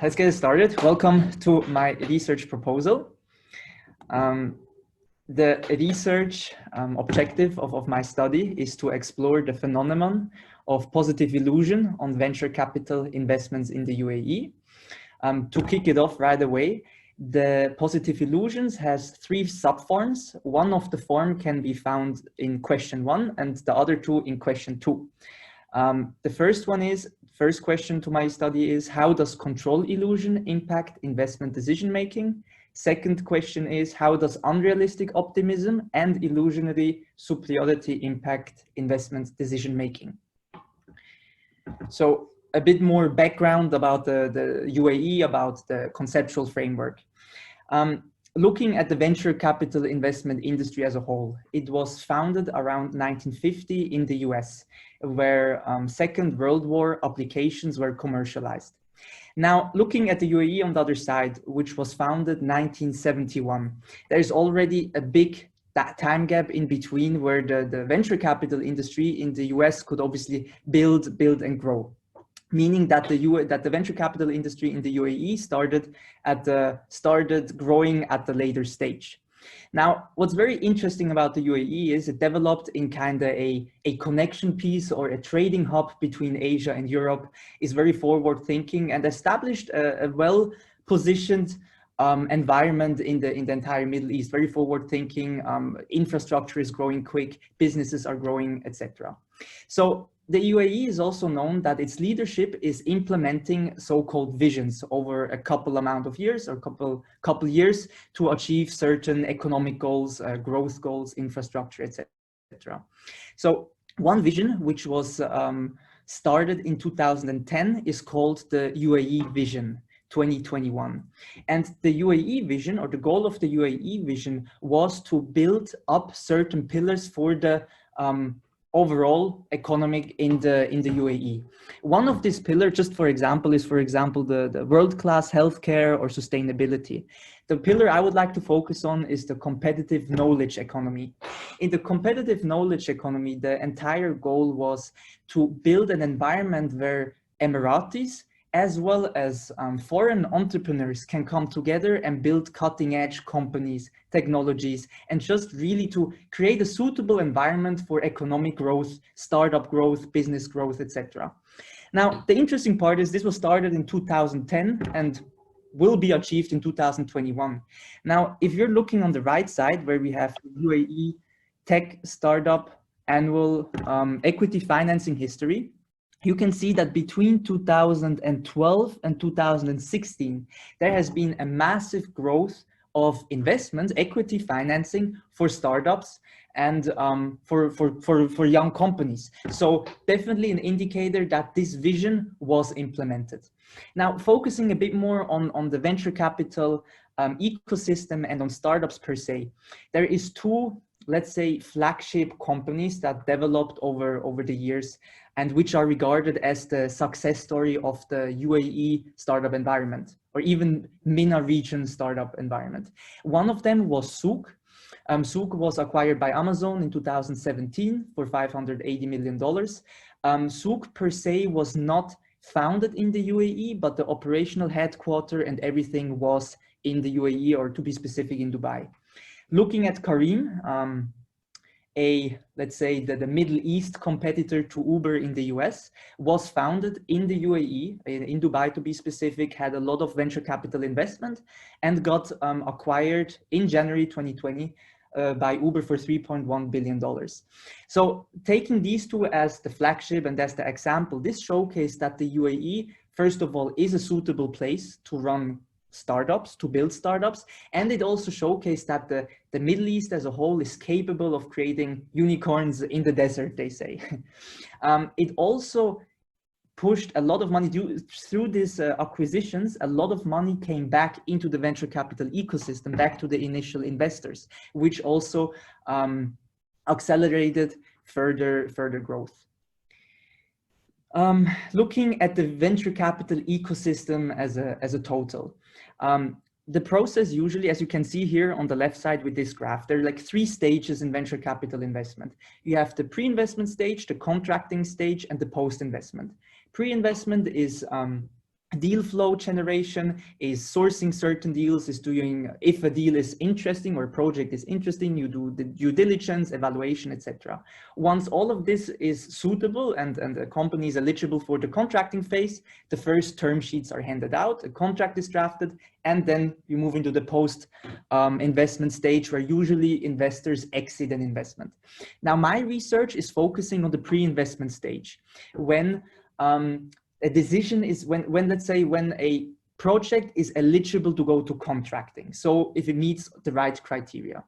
let's get started. Welcome to my research proposal. The research objective of my study is to explore the phenomenon of positive illusion on venture capital investments in the UAE. To kick it off right away, the positive illusions has three subforms. One of the form can be found in question 1 and the other two in question 2. The first question to my study is, how does control illusion impact investment decision making? Second question is, how does unrealistic optimism and illusionary superiority impact investment decision making? So a bit more background about the UAE, about the conceptual framework. Looking at the venture capital investment industry as a whole, it was founded around 1950 in the US, where Second World War applications were commercialized. Now, looking at the UAE on the other side, which was founded 1971, there is already a big time gap in between where the venture capital industry in the US could obviously build and grow. Meaning that the venture capital industry in the UAE started growing at the later stage. Now, what's very interesting about the UAE is it developed in kind of a connection piece or a trading hub between Asia and Europe, is very forward thinking and established a well-positioned environment in the entire Middle East, very forward thinking, infrastructure is growing quick, businesses are growing, etc. So the UAE is also known that its leadership is implementing so-called visions over a couple amount of years or couple years to achieve certain economic goals, growth goals, infrastructure, etc. So one vision which was started in 2010 is called the UAE Vision 2021. And the UAE vision, or the goal of the UAE vision, was to build up certain pillars for the overall economic in the UAE. One of these pillars, just for example, is the world-class healthcare or sustainability. The pillar I would like to focus on is the competitive knowledge economy. In the competitive knowledge economy, the entire goal was to build an environment where Emiratis as well as foreign entrepreneurs can come together and build cutting-edge companies, technologies, and just really to create a suitable environment for economic growth, startup growth, business growth, etc. Now, the interesting part is this was started in 2010 and will be achieved in 2021. Now, if you're looking on the right side where we have UAE tech startup annual equity financing history, you can see that between 2012 and 2016, there has been a massive growth of investments, equity financing for startups and for young companies. So definitely an indicator that this vision was implemented. Now, focusing a bit more on the venture capital ecosystem and on startups per se, there is two, let's say, flagship companies that developed over the years and which are regarded as the success story of the UAE startup environment, or even MENA region startup environment. One of them was Souk. Souk was acquired by Amazon in 2017 for $580 million. Souk per se was not founded in the UAE, but the operational headquarter and everything was in the UAE, or to be specific, in Dubai. Looking at Careem, let's say the Middle East competitor to Uber in the US, was founded in the UAE, in Dubai to be specific, had a lot of venture capital investment and got acquired in January 2020 by Uber for $3.1 billion. So taking these two as the flagship and as the example, this showcased that the UAE, first of all, is a suitable place to run startups, to build startups, and it also showcased that the Middle East as a whole is capable of creating unicorns in the desert, they say. It also pushed a lot of money through these acquisitions. A lot of money came back into the venture capital ecosystem, back to the initial investors, which also accelerated further growth. Looking at the venture capital ecosystem as a total, the process usually, as you can see here on the left side with this graph, there are like 3 stages in venture capital investment. You have the pre-investment stage, the contracting stage, and the post-investment. Pre-investment is Deal flow generation is sourcing certain deals, is doing, if a deal is interesting or a project is interesting, you do the due diligence, evaluation, etc. Once all of this is suitable and the company is eligible for the contracting phase, the first term sheets are handed out, a contract is drafted, and then you move into the post investment stage where usually investors exit an investment. Now, my research is focusing on the pre-investment stage when a decision is when let's say when a project is eligible to go to contracting. So if it meets the right criteria.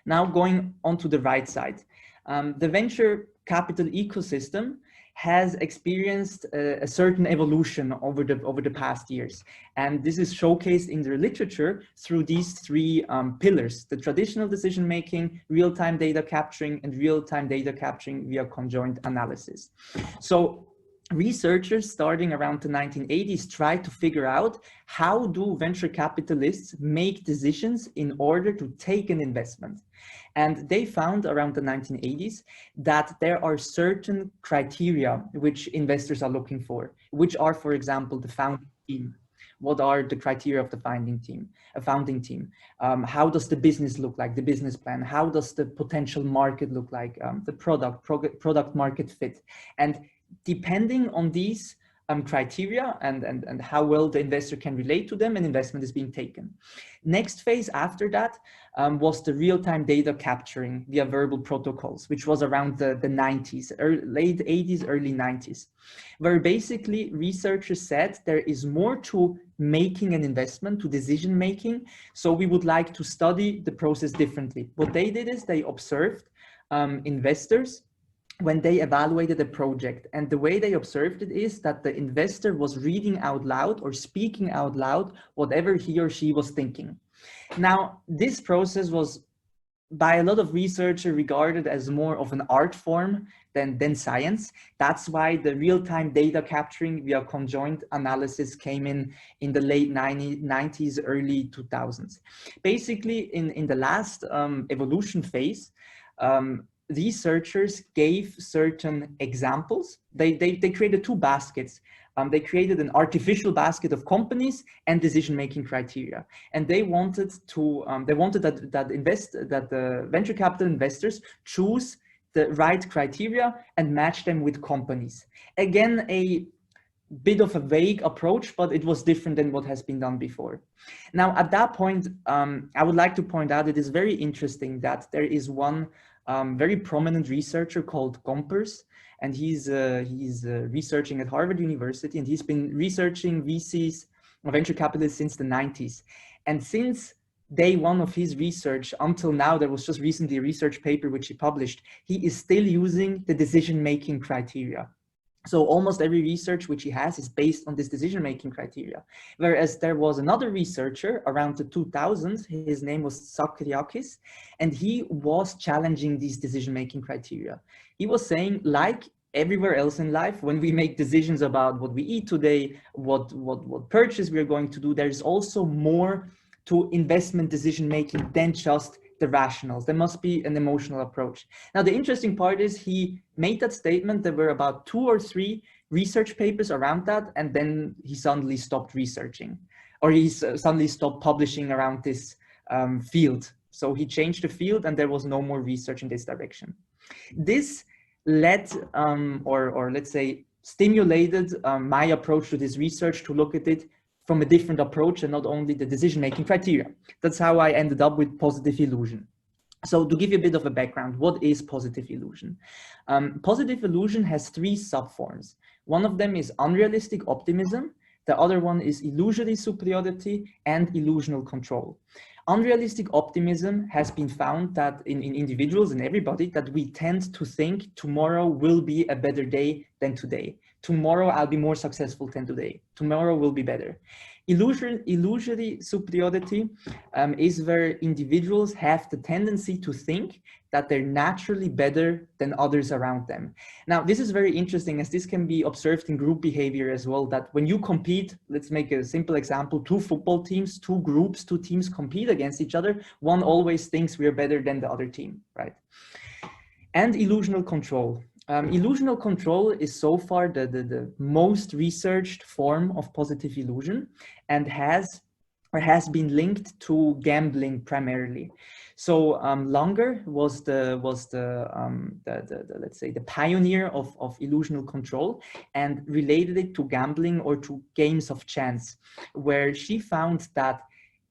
Now going on to the right side, the venture capital ecosystem has experienced a certain evolution over the past years. And this is showcased in the literature through these three pillars: the traditional decision-making, real-time data capturing, and real-time data capturing via conjoint analysis. So researchers starting around the 1980s tried to figure out how do venture capitalists make decisions in order to take an investment. And they found around the 1980s that there are certain criteria which investors are looking for, which are, for example, the founding team. What are the criteria of the founding team? How does the business look like, the business plan? How does the potential market look like, the product market fit? And depending on these criteria and how well the investor can relate to them, an investment is being taken. Next phase after that was the real-time data capturing via verbal protocols, which was around the 90s, late 80s, early 90s, where basically researchers said there is more to making an investment, to decision making. So we would like to study the process differently. What they did is they observed investors when they evaluated a project. And the way they observed it is that the investor was reading out loud or speaking out loud whatever he or she was thinking. Now, this process was by a lot of researchers regarded as more of an art form than science. That's why the real-time data capturing via conjoint analysis came in the late 90s, early 2000s. Basically, in the last evolution phase, researchers gave certain examples. They created two baskets. They created an artificial basket of companies and decision-making criteria, and they wanted that the venture capital investors choose the right criteria and match them with companies. Again, a bit of a vague approach, but it was different than what has been done before. Now, at that point, I would like to point out it is very interesting that there is one very prominent researcher called Gompers, and he's researching at Harvard University, and he's been researching VCs, venture capitalists, since the 90s. And since day one of his research until now, there was just recently a research paper which he published, he is still using the decision-making criteria. So almost every research which he has is based on this decision-making criteria. Whereas there was another researcher around the 2000s, his name was Zachariakis, and he was challenging these decision-making criteria. He was saying, like everywhere else in life, when we make decisions about what we eat today, what purchase we are going to do, there's also more to investment decision-making than just the rationals. There must be an emotional approach. Now, the interesting part is he made that statement. There were about 2 or 3 research papers around that, and then he suddenly stopped researching, or he suddenly stopped publishing around this field. So he changed the field, and there was no more research in this direction. This led, or let's say, stimulated my approach to this research to look at it from a different approach and not only the decision-making criteria. That's how I ended up with positive illusion. So to give you a bit of a background, what is positive illusion? Positive illusion has 3 subforms. One of them is unrealistic optimism. The other one is illusory superiority and illusional control. Unrealistic optimism has been found that in individuals and everybody, that we tend to think tomorrow will be a better day than today. Tomorrow I'll be more successful than today. Tomorrow will be better. Illusory superiority is where individuals have the tendency to think that they're naturally better than others around them. Now, this is very interesting, as this can be observed in group behavior as well, that when you compete, let's make a simple example, 2 football teams, 2 groups, 2 teams compete against each other, one always thinks we're better than the other team, right? And illusional control. illusional control is so far the most researched form of positive illusion, and has been linked to gambling primarily. So Langer was the let's say the pioneer of illusional control, and related it to gambling or to games of chance, where she found that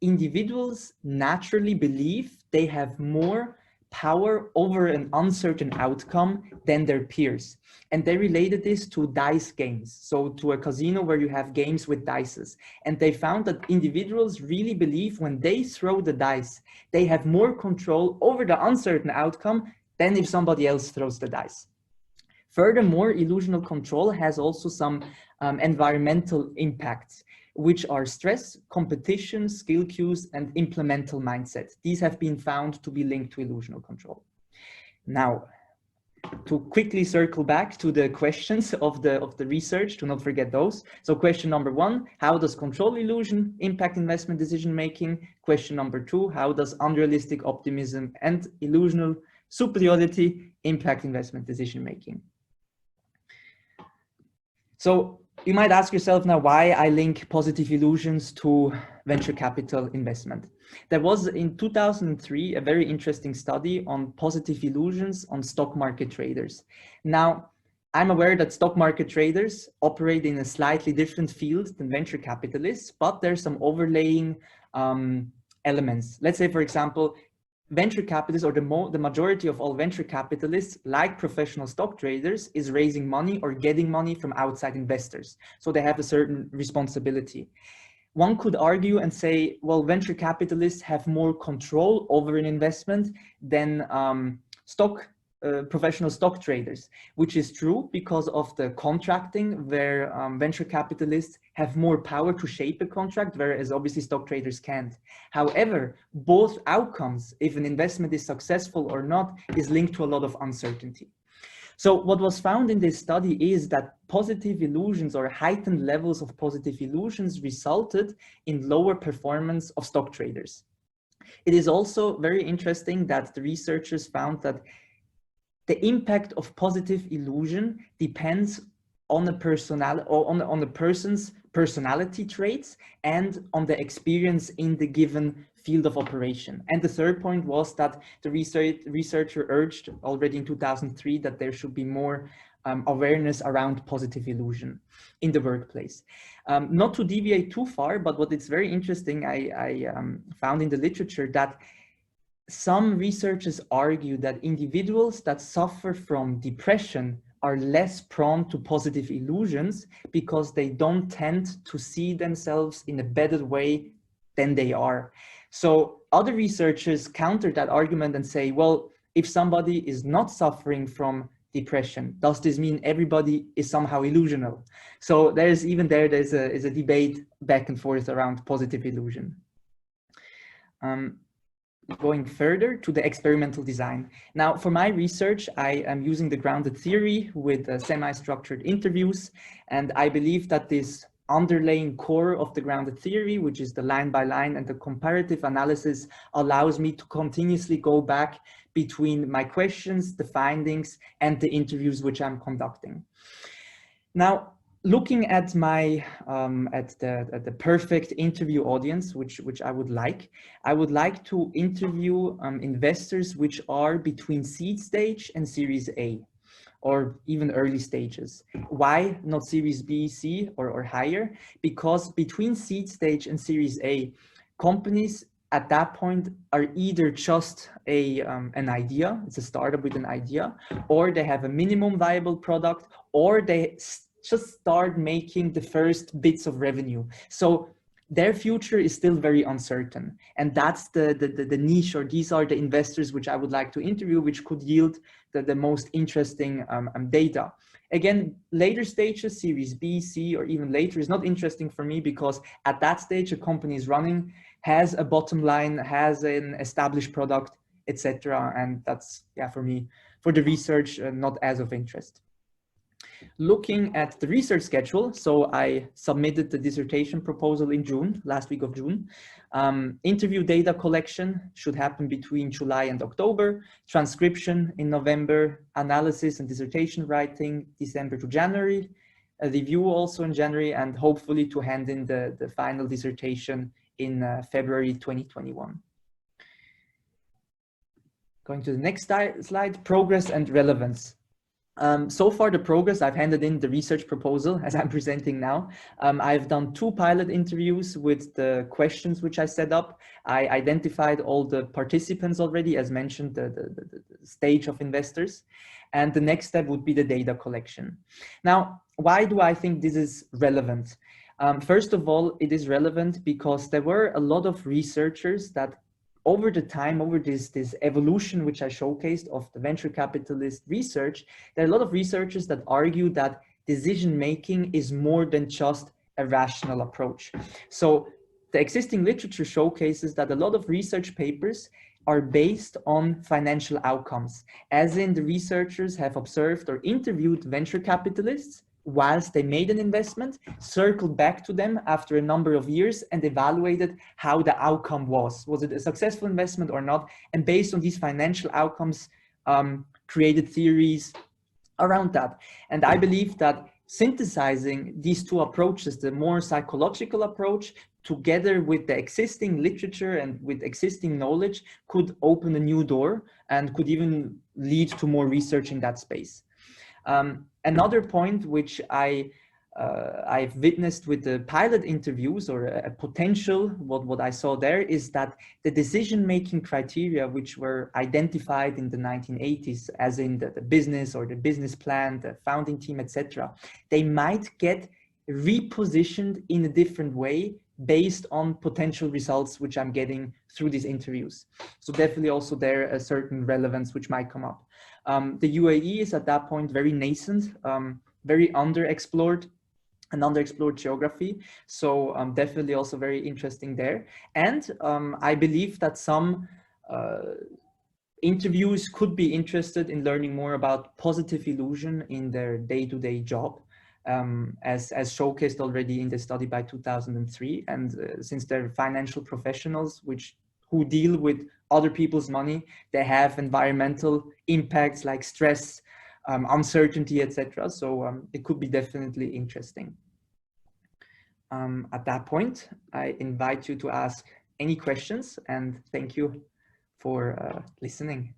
individuals naturally believe they have more power over an uncertain outcome than their peers. And they related this to dice games. So to a casino where you have games with dices. And they found that individuals really believe when they throw the dice, they have more control over the uncertain outcome than if somebody else throws the dice. Furthermore, illusional control has also some environmental impacts, which are stress, competition, skill cues, and implemental mindset. These have been found to be linked to illusional control. Now, to quickly circle back to the questions of the research, to not forget those. So question number 1, how does control illusion impact investment decision making? Question number 2, how does unrealistic optimism and illusional superiority impact investment decision making? So you might ask yourself now why I link positive illusions to venture capital investment. There was in 2003 a very interesting study on positive illusions on stock market traders. Now, I'm aware that stock market traders operate in a slightly different field than venture capitalists, but there's some overlaying elements. Let's say, for example, venture capitalists, or the majority of all venture capitalists, like professional stock traders, is raising money or getting money from outside investors. So they have a certain responsibility. One could argue and say, well, venture capitalists have more control over an investment than professional stock traders, which is true because of the contracting, where venture capitalists have more power to shape a contract, whereas obviously stock traders can't. However, both outcomes, if an investment is successful or not, is linked to a lot of uncertainty. So what was found in this study is that positive illusions, or heightened levels of positive illusions, resulted in lower performance of stock traders. It is also very interesting that the researchers found that the impact of positive illusion depends on the person's personality traits and on the experience in the given field of operation. And the third point was that the researcher urged already in 2003 that there should be more awareness around positive illusion in the workplace. Not to deviate too far, but what is very interesting, I found in the literature that some researchers argue that individuals that suffer from depression are less prone to positive illusions because they don't tend to see themselves in a better way than they are. So other researchers counter that argument and say, well, if somebody is not suffering from depression, does this mean everybody is somehow illusional? So there's a debate back and forth around positive illusion. Going further to the experimental design. Now, for my research, I am using the grounded theory with semi-structured interviews, and I believe that this underlying core of the grounded theory, which is the line by line and the comparative analysis, allows me to continuously go back between my questions, the findings, and the interviews which I'm conducting. Now, looking at my at the perfect interview audience, which I would like to interview investors which are between seed stage and Series A, or even early stages. Why not Series B, C, or higher? Because between seed stage and Series A, companies at that point are either just an idea, it's a startup with an idea, or they have a minimum viable product, or they just start making the first bits of revenue. So their future is still very uncertain. And that's the niche, or these are the investors which I would like to interview, which could yield the most interesting data. Again, later stages, Series B, C, or even later is not interesting for me, because at that stage, a company is running, has a bottom line, has an established product, etc. And that's, yeah, for me, for the research, not as of interest. Looking at the research schedule, so I submitted the dissertation proposal in June, last week of June. Interview data collection should happen between July and October, transcription in November, analysis and dissertation writing December to January, a review also in January, and hopefully to hand in the final dissertation in February 2021. Going to the next slide, progress and relevance. So far the progress, I've handed in the research proposal as I'm presenting now. I've done 2 pilot interviews with the questions which I set up. I identified all the participants already, as mentioned, the stage of investors. And the next step would be the data collection. Now, why do I think this is relevant? First of all, it is relevant because there were a lot of researchers that over the time, over this evolution which I showcased of the venture capitalist research, there are a lot of researchers that argue that decision-making is more than just a rational approach. So the existing literature showcases that a lot of research papers are based on financial outcomes, as in the researchers have observed or interviewed venture capitalists whilst they made an investment, circled back to them after a number of years and evaluated how the outcome was. Was it a successful investment or not? And based on these financial outcomes, created theories around that. And I believe that synthesizing these 2 approaches, the more psychological approach, together with the existing literature and with existing knowledge, could open a new door and could even lead to more research in that space. Another point which I've witnessed with the pilot interviews, or a potential, what I saw there, is that the decision-making criteria which were identified in the 1980s, as in the business or the business plan, the founding team, etc., they might get repositioned in a different way based on potential results which I'm getting through these interviews. So definitely also there a certain relevance which might come up. The UAE is at that point very nascent, very underexplored, an underexplored geography. So definitely also very interesting there. And I believe that some interviews could be interested in learning more about positive illusion in their day-to-day job, as showcased already in the study by 2003. And since they're financial professionals who deal with other people's money, they have environmental impacts like stress, uncertainty, etc. So it could be definitely interesting. At that point, I invite you to ask any questions, and thank you for listening.